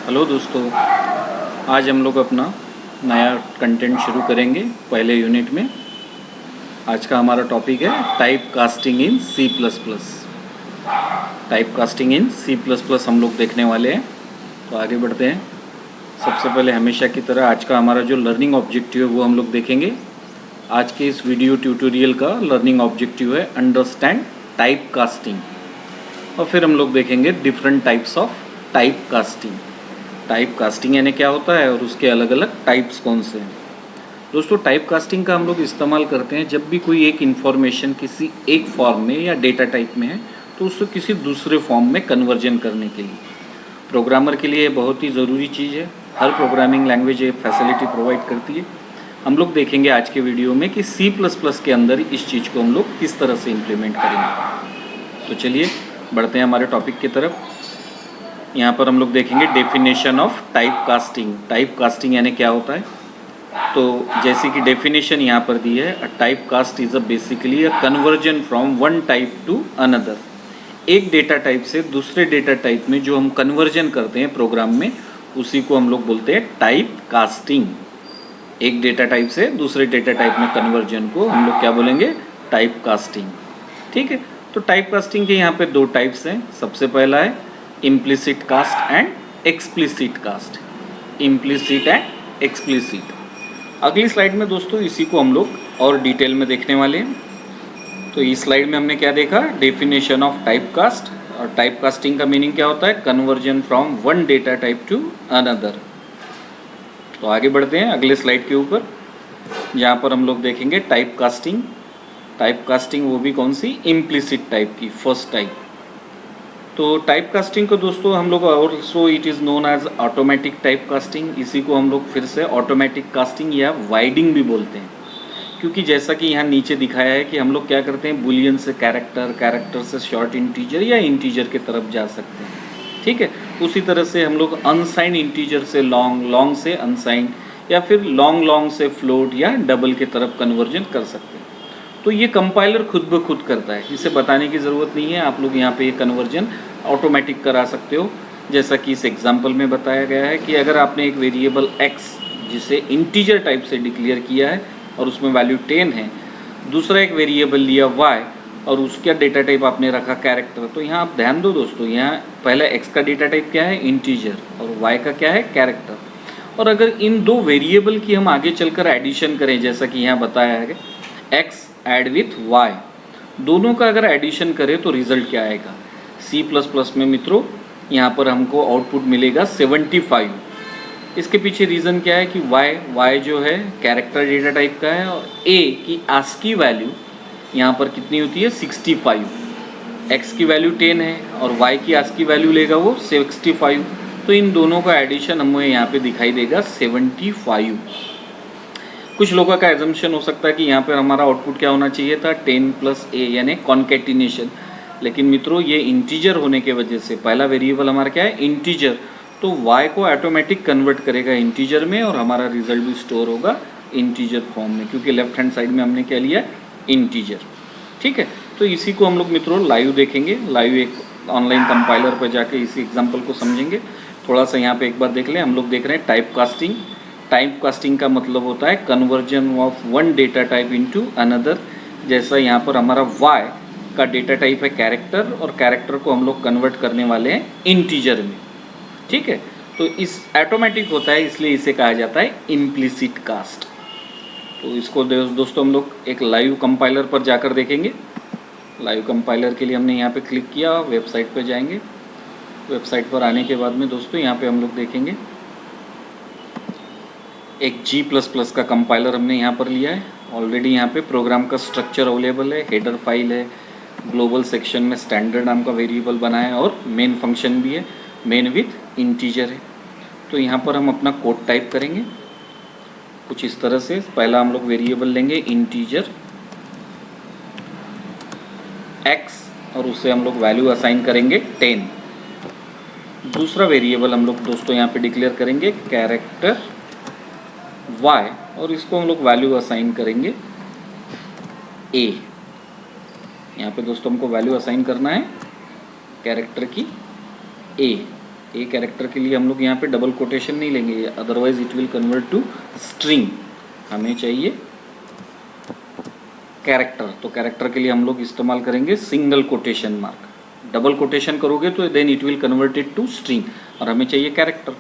Hello दोस्तों, आज हम लोग अपना नया कंटेंट शुरू करेंगे पहले यूनिट में। आज का हमारा टॉपिक है type casting in C plus plus. Type casting in C plus plus हम लोग देखने वाले हैं। तो आगे बढ़ते हैं। सबसे पहले हमेशा की तरह आज का हमारा जो लर्निंग ऑब्जेक्टिव है वो हम लोग देखेंगे। आज के इस वीडियो ट्यूटोरियल का लर्निंग ऑब्जेक्टिव है अंडरस्टैंड टाइप कास्टिंग, और फिर हम लोग देखेंगे different types of type casting. Type casting यानी क्या होता है और उसके अलग अलग टाइप्स कौन से हैं। दोस्तों, टाइप कास्टिंग का हम लोग इस्तेमाल करते हैं जब भी कोई एक इन्फॉर्मेशन किसी एक फॉर्म में या डेटा टाइप में है तो उसको किसी दूसरे फॉर्म में कन्वर्जन करने के लिए। प्रोग्रामर के लिए बहुत ही ज़रूरी चीज़ है। हर प्रोग्रामिंग लैंग्वेज ये फैसिलिटी प्रोवाइड करती है। हम लोग देखेंगे आज के वीडियो में कि सी प्लस प्लस के अंदर इस चीज़ को हम लोग किस तरह से इम्प्लीमेंट करेंगे। तो चलिए बढ़ते हैं हमारे टॉपिक की तरफ। यहाँ पर हम लोग देखेंगे definition of type casting. Type casting यानी क्या होता है। तो जैसे कि डेफिनेशन यहाँ पर दी है, a type cast is a basically a conversion from one type to another. एक डेटा टाइप से दूसरे डेटा टाइप में जो हम कन्वर्जन करते हैं प्रोग्राम में, उसी को हम लोग बोलते हैं टाइप कास्टिंग। एक डेटा टाइप से दूसरे डेटा टाइप में कन्वर्जन को हम लोग क्या बोलेंगे, टाइप कास्टिंग। ठीक है। तो टाइप कास्टिंग के यहाँ पे दो टाइप्स हैं। सबसे पहला है implicit cast and explicit cast. Implicit and explicit. अगली स्लाइड में दोस्तों इसी को हम लोग और डिटेल में देखने वाले हैं। तो इस स्लाइड में हमने क्या देखा, डेफिनेशन ऑफ टाइप कास्ट। और टाइप कास्टिंग का मीनिंग क्या होता है, conversion from one data type to another. तो आगे बढ़ते हैं अगले स्लाइड के ऊपर, जहाँ पर हम लोग देखेंगे टाइप कास्टिंग। टाइप कास्टिंग वो भी कौन सी, इम्प्लिसिट टाइप की, फर्स्ट टाइप। तो टाइप कास्टिंग को दोस्तों हम लोग also it is known as automatic type casting. इसी को हम लोग फिर से ऑटोमेटिक कास्टिंग या वाइडिंग भी बोलते हैं, क्योंकि जैसा कि यहाँ नीचे दिखाया है कि हम लोग क्या करते हैं, बुलियन से कैरेक्टर, कैरेक्टर से शॉर्ट इंटीजर या इंटीजर की तरफ जा सकते हैं। ठीक है। उसी तरह से हम लोग अनसाइंड इंटीजर से लॉन्ग, लॉन्ग से अनसाइंड, या फिर लॉन्ग लॉन्ग से फ्लोट या डबल की तरफ कन्वर्जन कर सकते हैं। तो ये कंपाइलर खुद ब खुद करता है, इसे बताने की ज़रूरत नहीं है। आप लोग यहाँ पे ये कन्वर्जन ऑटोमेटिक करा सकते हो। जैसा कि इस एग्जांपल में बताया गया है कि अगर आपने एक वेरिएबल x जिसे इंटीजर टाइप से डिक्लेयर किया है और उसमें वैल्यू 10 है, दूसरा एक वेरिएबल लिया y और उसका डेटा टाइप आपने रखा कैरेक्टर। तो यहाँ आप ध्यान दो दोस्तों, यहाँ पहला x का डेटा टाइप क्या है, इंटीजर, और y का क्या है, कैरेक्टर। और अगर इन दो वेरिएबल की हम आगे चलकर एडिशन करें, जैसा कि यहाँ बताया है x ऐड विथ y, दोनों का अगर एडिशन करें तो रिजल्ट क्या आएगा। सी प्लस प्लस में मित्रों यहाँ पर हमको आउटपुट मिलेगा 75। इसके पीछे रीज़न क्या है कि y जो है कैरेक्टर डेटा टाइप का है, और a की आस्की वैल्यू यहाँ पर कितनी होती है, 65। x की वैल्यू 10 है और y की आस्की वैल्यू लेगा वो 65। तो इन दोनों का एडिशन हमें यहाँ पे दिखाई देगा 75। कुछ लोगों का एजम्पशन हो सकता है कि यहाँ पर हमारा आउटपुट क्या होना चाहिए था, 10 प्लस a यानी कॉन्केटिनेशन। लेकिन मित्रों ये इंटीजर होने के वजह से, पहला वेरिएबल हमारा क्या है, इंटीजर, तो y को ऑटोमेटिक कन्वर्ट करेगा इंटीजर में और हमारा रिजल्ट भी स्टोर होगा इंटीजर फॉर्म में, क्योंकि लेफ्ट हैंड साइड में हमने क्या लिया, इंटीजर। ठीक है। तो इसी को हम लोग मित्रों लाइव देखेंगे, लाइव एक ऑनलाइन कंपाइलर पर जाके इसी एग्जाम्पल को समझेंगे। थोड़ा सा यहाँ पे एक बार देख लें। हम लोग देख रहे हैं टाइप कास्टिंग। टाइप कास्टिंग का मतलब होता है conversion of one data type into another. जैसा यहाँ पर हमारा y का डेटा टाइप है कैरेक्टर, और कैरेक्टर को हम लोग कन्वर्ट करने वाले हैं इंटीजर में। ठीक है। तो इस ऑटोमेटिक होता है, इसलिए इसे कहा जाता है इम्प्लिसिट कास्ट। तो इसको दोस्तों हम लोग एक लाइव कंपाइलर पर जाकर देखेंगे। लाइव कंपाइलर के लिए हमने यहाँ पे क्लिक किया, वेबसाइट पर जाएंगे। वेबसाइट पर आने के बाद में दोस्तों यहाँ पे हम लोग देखेंगे एक G++ का कंपाइलर हमने यहाँ पर लिया है। ऑलरेडी यहाँ पे प्रोग्राम का स्ट्रक्चर अवेलेबल है, हेडर फाइल है, ग्लोबल सेक्शन में स्टैंडर्ड नाम का वेरिएबल बना है, और मेन फंक्शन भी है, मेन विथ इंटीजर है। तो यहाँ पर हम अपना कोड टाइप करेंगे कुछ इस तरह से। पहला हम लोग वेरिएबल लेंगे इंटीजर x, और उससे हम लोग वैल्यू असाइन करेंगे 10। दूसरा वेरिएबल हम लोग दोस्तों यहाँ पे डिक्लेयर करेंगे कैरेक्टर y, और इसको हम लोग वैल्यू असाइन करेंगे a। यहाँ पे दोस्तों हमको वैल्यू असाइन करना है कैरेक्टर की a। ए कैरेक्टर के लिए हम लोग यहाँ पे डबल कोटेशन नहीं लेंगे, otherwise it will convert to string. हमें चाहिए कैरेक्टर, तो कैरेक्टर के लिए हम लोग इस्तेमाल करेंगे single quotation mark. Double quotation करोगे तो then it will converted to string, और हमें चाहिए कैरेक्टर,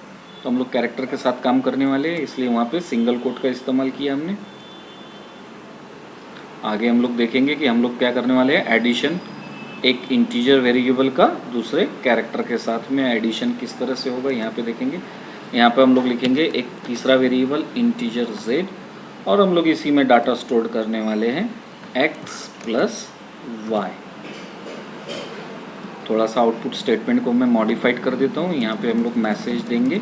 तो हम लोग कैरेक्टर के साथ काम करने वाले हैं, इसलिए वहाँ पे सिंगल कोट का इस्तेमाल किया हमने। आगे हम लोग देखेंगे कि हम लोग क्या करने वाले हैं, एडिशन एक इंटीजर वेरिएबल का दूसरे कैरेक्टर के साथ में एडिशन किस तरह से होगा यहाँ पे देखेंगे। यहाँ पे हम लोग लिखेंगे एक तीसरा वेरिएबल इंटीजर z, और हम लोग इसी में डाटा स्टोर करने वाले हैं x प्लस वाई। थोड़ा सा आउटपुट स्टेटमेंट को मैं मॉडिफाइड कर देता हूँ। यहाँ पे हम लोग मैसेज देंगे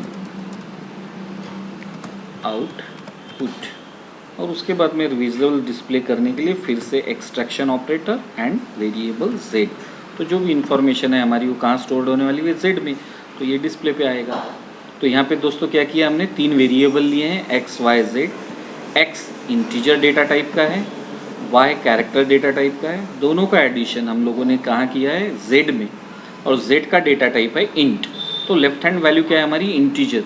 आउटपुट, और उसके बाद में विजुअल डिस्प्ले करने के लिए फिर से extraction operator and variable z। तो जो भी इंफॉर्मेशन है हमारी वो कहाँ स्टोर्ड होने वाली है, z में, तो ये डिस्प्ले पे आएगा। तो यहाँ पे दोस्तों क्या किया हमने, 3 वेरिएबल लिए हैं x y z। x integer data type का है, y कैरेक्टर डेटा टाइप का है, दोनों का एडिशन हम लोगों ने कहाँ किया है, z में, और z का डेटा टाइप है इंट। तो लेफ्ट हैंड वैल्यू क्या है हमारी, इंटीजर।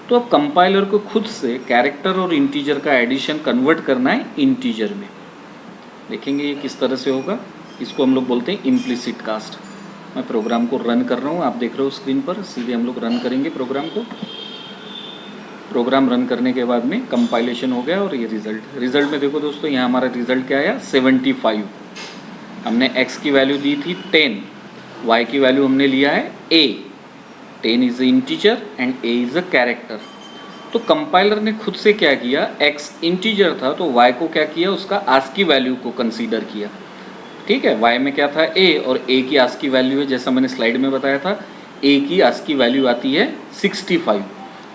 तो अब कंपाइलर को खुद से कैरेक्टर और इंटीजर का एडिशन कन्वर्ट करना है इंटीजर में। देखेंगे ये किस तरह से होगा, इसको हम लोग बोलते हैं इम्प्लिसिट कास्ट। मैं प्रोग्राम को रन कर रहा हूँ, आप देख रहे हो स्क्रीन पर, सीधे हम लोग रन करेंगे प्रोग्राम को। प्रोग्राम रन करने के बाद में कंपाइलेशन हो गया, और ये रिजल्ट में देखो दोस्तों, यहाँ हमारा रिजल्ट क्या आया, 75। हमने x की वैल्यू दी थी 10, y की वैल्यू हमने लिया है a। 10 is a integer and a is a character. तो कंपाइलर ने खुद से क्या किया, x इंटीजर था तो y को क्या किया, उसका आस्की वैल्यू को कंसीडर किया। ठीक है, y में क्या था a, और a की आस्की वैल्यू है, जैसा मैंने स्लाइड में बताया था, a की आस्की वैल्यू आती है 65।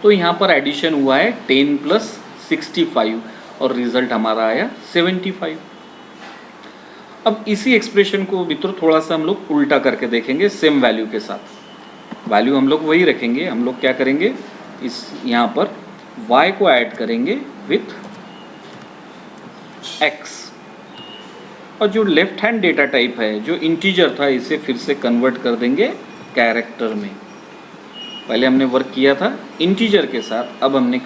तो यहाँ पर एडिशन हुआ है 10 प्लस 65, और रिजल्ट हमारा आया 75। अब इसी एक्सप्रेशन को मित्रों थोड़ा सा हम लोग उल्टा करके देखेंगे, सेम वैल्यू के साथ। वैल्यू हम लोग वही रखेंगे, हम लोग क्या करेंगे, इस यहाँ पर y को ऐड करेंगे विथ x, और जो लेफ्ट हैंड डेटा टाइप है जो इंटीजर था, इसे फिर से कन्वर्ट कर देंगे कैरेक्टर में। पहले हमने वर्क किया था इंटीजर के साथ, अब हमने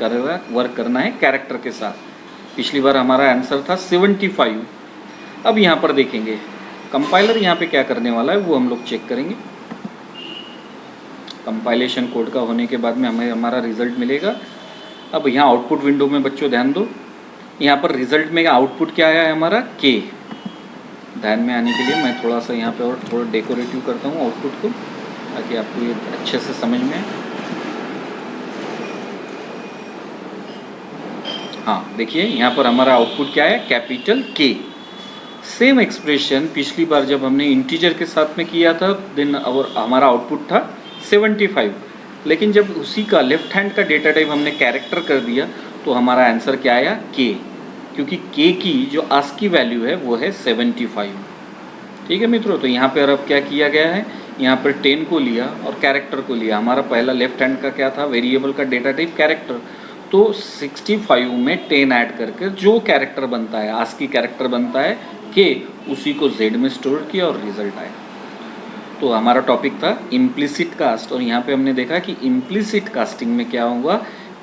वर्क करना है कैरेक्टर के साथ। पिछली बार हमारा आंसर था 75। अब यहाँ पर देखेंगे कंपाइलर यहाँ पे क्या करने वाला है, वो हम लोग चेक करेंगे। कंपाइलेशन कोड का होने के बाद में हमें हमारा रिजल्ट मिलेगा। अब यहाँ आउटपुट विंडो में बच्चों ध्यान दो, यहाँ पर रिजल्ट में आउटपुट क्या आया है हमारा, k। ध्यान में आने के लिए मैं थोड़ा सा यहाँ पे और थोड़ा डेकोरेटिव करता हूँ आउटपुट को, ताकि आपको ये अच्छे से समझ में आए। हाँ देखिए, यहाँ पर हमारा आउटपुट क्या है, कैपिटल K। सेम एक्सप्रेशन पिछली बार जब हमने इंटीजर के साथ में किया था, देन और हमारा आउटपुट था 75, लेकिन जब उसी का लेफ्ट हैंड का डेटा टाइप हमने कैरेक्टर कर दिया तो हमारा आंसर क्या आया, k, क्योंकि k की जो आस्की वैल्यू है वो है 75। ठीक है मित्रों, तो यहाँ पर अब क्या किया गया है, यहाँ पर 10 को लिया और कैरेक्टर को लिया। हमारा पहला लेफ्ट हैंड का क्या था, वेरिएबल का डेटा टाइप कैरेक्टर, तो 65 में 10 ऐड करके जो कैरेक्टर बनता है, आस्की कैरेक्टर बनता है k, उसी को z में स्टोर किया और रिजल्ट आया। तो हमारा टॉपिक था इम्प्लिसिट कास्ट, और यहाँ पे हमने देखा कि इम्प्लिसिट कास्टिंग में क्या होगा,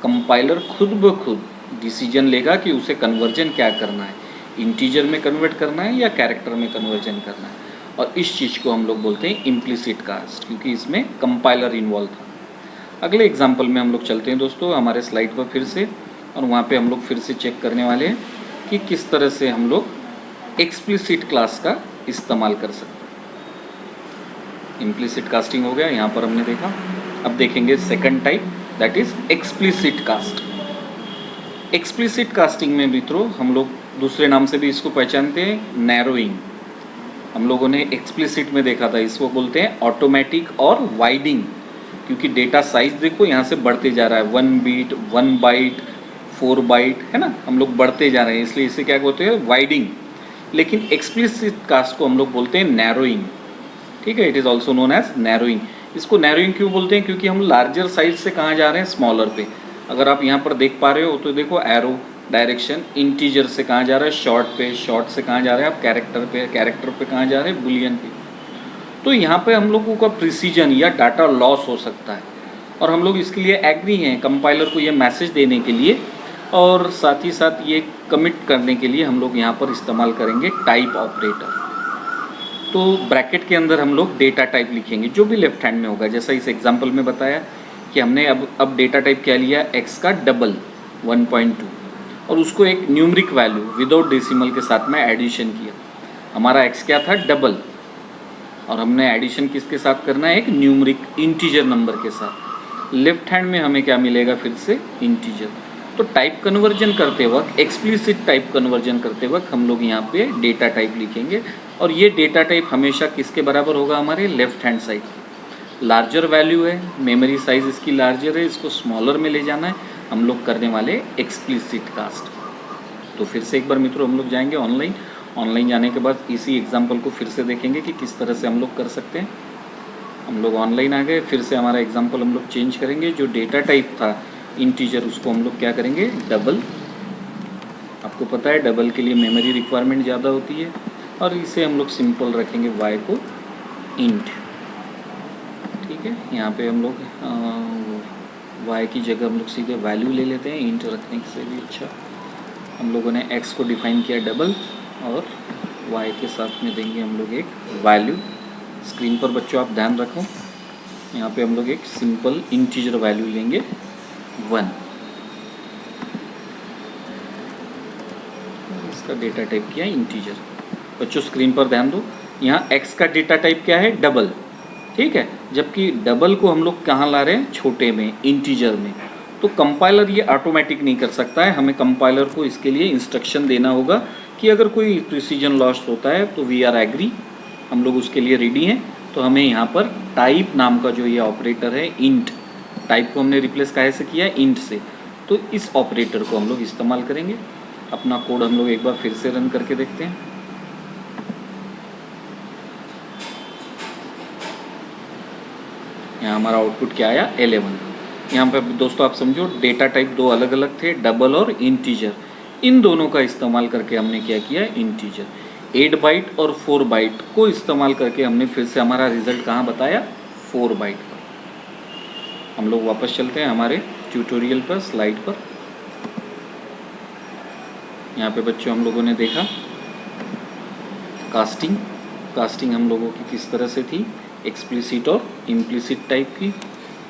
कंपाइलर खुद ब खुद डिसीजन लेगा कि उसे कन्वर्जन क्या करना है, इंटीजर में कन्वर्ट करना है या कैरेक्टर में कन्वर्जन करना है, और इस चीज़ को हम लोग बोलते हैं इम्प्लिसिट कास्ट, क्योंकि इसमें कंपाइलर इन्वॉल्व था। अगले एग्जाम्पल में हम लोग चलते हैं दोस्तों हमारे स्लाइड पर फिर से, और वहाँ पर हम लोग फिर से चेक करने वाले हैं कि किस तरह से हम लोग एक्सप्लिसिट क्लास का इस्तेमाल कर सकते हैं। इम्प्लिसिट कास्टिंग हो गया, यहाँ पर हमने देखा। अब देखेंगे second type, that is explicit cast. Explicit casting में मित्रों हम लोग दूसरे नाम से भी इसको पहचानते हैं, नैरोइंग। हम लोगों ने एक्सप्लिसिट में देखा था, इसको बोलते हैं ऑटोमेटिक और वाइडिंग, क्योंकि डेटा साइज देखो यहाँ से बढ़ते जा रहा है, 1 बीट 1 बाइट 4 बाइट, है ना, हम लोग बढ़ते जा रहे हैं, इसलिए इसे क्या बोलते हैं, वाइडिंग। लेकिन एक्सप्लिसिट कास्ट को हम लोग बोलते हैं नैरोइंग। ठीक है, it is also known as narrowing. इसको नैरोइंग क्यों बोलते हैं, क्योंकि हम लार्जर साइज से कहाँ जा रहे हैं, स्मॉलर पे। अगर आप यहाँ पर देख पा रहे हो तो देखो एरो डायरेक्शन इंटीजर से कहाँ जा रहा है, शॉर्ट पे, शॉर्ट से कहाँ जा रहे हैं आप, कैरेक्टर पे, कैरेक्टर पे कहाँ जा रहे हैं, बुलियन पे। तो यहाँ पे हम लोगों का प्रिसीजन या डाटा लॉस हो सकता है। और हम लोग इसके लिए एग्री हैं कंपाइलर को ये मैसेज देने के लिए, और साथ ही साथ ये कमिट करने के लिए हम लोग यहाँ पर इस्तेमाल करेंगे टाइप ऑपरेटर। तो ब्रैकेट के अंदर हम लोग डेटा टाइप लिखेंगे जो भी लेफ्ट हैंड में होगा, जैसा इस एग्जांपल में बताया कि हमने अब डेटा टाइप क्या लिया, x का डबल 1.2, और उसको एक न्यूमरिक वैल्यू विदाउट डेसिमल के साथ में एडिशन किया। हमारा x क्या था, डबल, और हमने एडिशन किसके साथ करना है, एक न्यूमरिक इंटीजर नंबर के साथ। लेफ्ट हैंड में हमें क्या मिलेगा, फिर से इंटीजर। तो टाइप कन्वर्जन करते वक्त, एक्सप्लिसिट टाइप कन्वर्जन करते वक्त हम लोग यहाँ पे डेटा टाइप लिखेंगे, और ये डेटा टाइप हमेशा किसके बराबर होगा, हमारे left hand side. Larger value है, मेमोरी साइज इसकी लार्जर है, इसको स्मॉलर में ले जाना है, हम लोग करने वाले एक्सप्लिसिट कास्ट। तो फिर से एक बार मित्रों हम लोग जाएंगे ऑनलाइन जाने के बाद इसी एग्जाम्पल को फिर से देखेंगे कि किस तरह से हम लोग कर सकते हैं। हम लोग ऑनलाइन आ गए, फिर से हमारा एग्जाम्पल हम लोग चेंज करेंगे। जो डेटा टाइप था इंटीजर, उसको हम लोग क्या करेंगे, डबल। आपको पता है डबल के लिए मेमोरी रिक्वायरमेंट ज़्यादा होती है, और इसे हम लोग सिंपल रखेंगे y को इंट। ठीक है, यहाँ पे हम लोग y की जगह हम लोग सीधे वैल्यू ले लेते हैं, इंट रखने से भी अच्छा। हम लोगों ने x को डिफाइन किया डबल, और y के साथ में देंगे हम लोग एक वैल्यू। स्क्रीन पर बच्चों आप ध्यान रखो, यहाँ पे हम लोग एक सिंपल इंटीजर वैल्यू लेंगे 1। इसका डेटा टाइप किया इंटीजर। बच्चों स्क्रीन पर ध्यान दो, यहाँ x का डेटा टाइप क्या है, डबल। ठीक है, जबकि डबल को हम लोग कहाँ ला रहे हैं, छोटे में, इंटीजर में। तो कंपाइलर ये ऑटोमेटिक नहीं कर सकता है, हमें कंपाइलर को इसके लिए इंस्ट्रक्शन देना होगा कि अगर कोई प्रिसीजन लॉस होता है तो वी आर एग्री, हम लोग उसके लिए रेडी हैं। तो हमें यहाँ पर टाइप नाम का जो ये ऑपरेटर है, इंट, टाइप को हमने रिप्लेस काहे से किया है, इंट से। तो इस ऑपरेटर को हम लोग इस्तेमाल करेंगे। अपना कोड हम लोग एक बार फिर से रन करके देखते हैं। यहाँ हमारा आउटपुट क्या आया, 11। यहाँ पे दोस्तों आप समझो डेटा टाइप दो अलग अलग थे, डबल और इंटीजर। इन दोनों का इस्तेमाल करके हमने क्या किया, इंटीजर 8 बाइट और 4 बाइट को इस्तेमाल करके हमने फिर से हमारा रिजल्ट कहाँ बताया, 4 बाइट पर। हम लोग वापस चलते हैं हमारे ट्यूटोरियल पर, स्लाइड पर। यहाँ पे बच्चों हम लोगों ने देखा कास्टिंग हम लोगों की किस तरह से थी, एक्सप्लिसिट और इम्प्लिसिट टाइप की।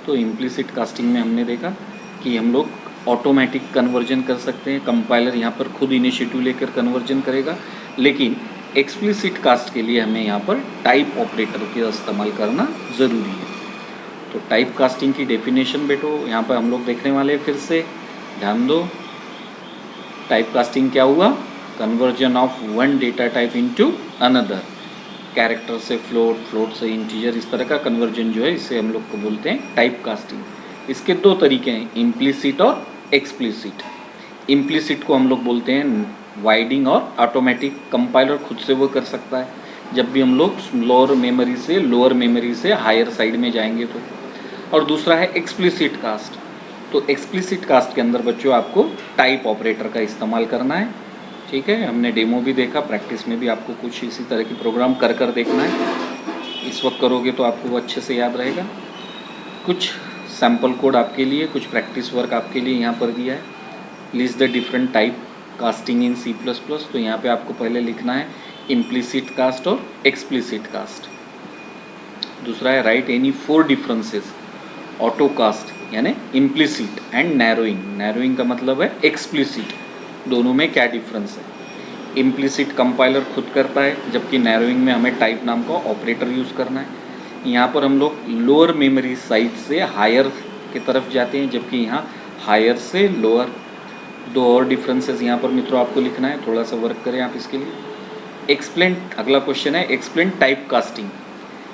तो इम्प्लिसिट कास्टिंग में हमने देखा कि हम लोग ऑटोमेटिक कन्वर्जन कर सकते हैं, कंपाइलर यहाँ पर खुद इनिशिएटिव लेकर कन्वर्जन करेगा। लेकिन एक्सप्लिसिट कास्ट के लिए हमें यहाँ पर टाइप ऑपरेटर का इस्तेमाल करना ज़रूरी है। तो टाइप कास्टिंग की डेफिनेशन बेटो यहाँ पर हम लोग देखने वाले हैं, फिर से ध्यान दो। टाइप कास्टिंग क्या हुआ, conversion of one data type into another. Character से फ्लोट, फ्लोट से इंटीजर, इस तरह का कन्वर्जन जो है इसे हम लोग को बोलते हैं टाइप कास्टिंग। इसके दो तरीके हैं, इम्प्लिसिट और एक्सप्लिसिट। इम्प्लिसिट को हम लोग बोलते हैं वाइडिंग और ऑटोमेटिक, कंपाइलर खुद से वो कर सकता है जब भी हम लोग लोअर मेमोरी से हायर साइड में जाएंगे तो। और दूसरा है एक्सप्लिसिट कास्ट। तो एक्सप्लिसिट कास्ट के अंदर बच्चों आपको टाइप ऑपरेटर का इस्तेमाल करना है। ठीक है, हमने डेमो भी देखा, प्रैक्टिस में भी आपको कुछ इसी तरह की प्रोग्राम कर देखना है। इस वक्त करोगे तो आपको वो अच्छे से याद रहेगा। कुछ सैम्पल कोड आपके लिए, कुछ प्रैक्टिस वर्क आपके लिए यहाँ पर दिया है। List the different type casting in C++। तो यहाँ पे आपको पहले लिखना है इम्प्लिसिट कास्ट और एक्सप्लिसिट कास्ट। दूसरा है right any 4 differences auto cast, यानी इम्प्लिसिट एंड नैरोइंग का मतलब है एक्सप्लिसिट, दोनों में क्या डिफरेंस है। इम्प्लिसिट कंपाइलर खुद करता है, जबकि नैरोइंग में हमें टाइप नाम का ऑपरेटर यूज़ करना है। यहाँ पर हम लोग लोअर मेमोरी साइज से हायर की तरफ जाते हैं, जबकि यहाँ हायर से लोअर। दो और डिफरेंसेस यहाँ पर मित्रों आपको लिखना है, थोड़ा सा वर्क करें आप इसके लिए। एक्सप्लेन, अगला क्वेश्चन है explain type casting.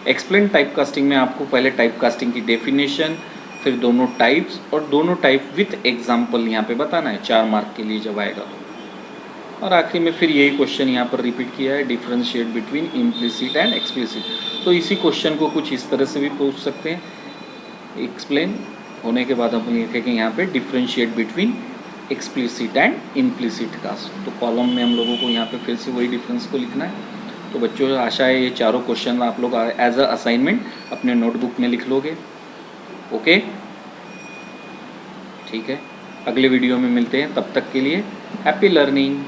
Explain type casting में आपको पहले टाइप कास्टिंग की डेफिनेशन, फिर दोनों टाइप्स और दोनों टाइप विथ एग्जाम्पल यहाँ पे बताना है 4 मार्क के लिए जब आएगा तो। और आखिरी में फिर यही क्वेश्चन यहाँ पर रिपीट किया है, differentiate between implicit and explicit. तो इसी क्वेश्चन को कुछ इस तरह से भी पूछ सकते हैं। एक्सप्लेन होने के बाद हम लिखेंगे यहाँ पे differentiate between explicit and implicit cast. तो कॉलम में हम लोगों को यहाँ पे फिर से वही डिफरेंस को लिखना है। तो बच्चों आशा है ये चारों क्वेश्चन आप लोग एज अ असाइनमेंट अपने नोटबुक में लिख लोगे। ओके, ठीक है, अगले वीडियो में मिलते हैं, तब तक के लिए हैप्पी लर्निंग।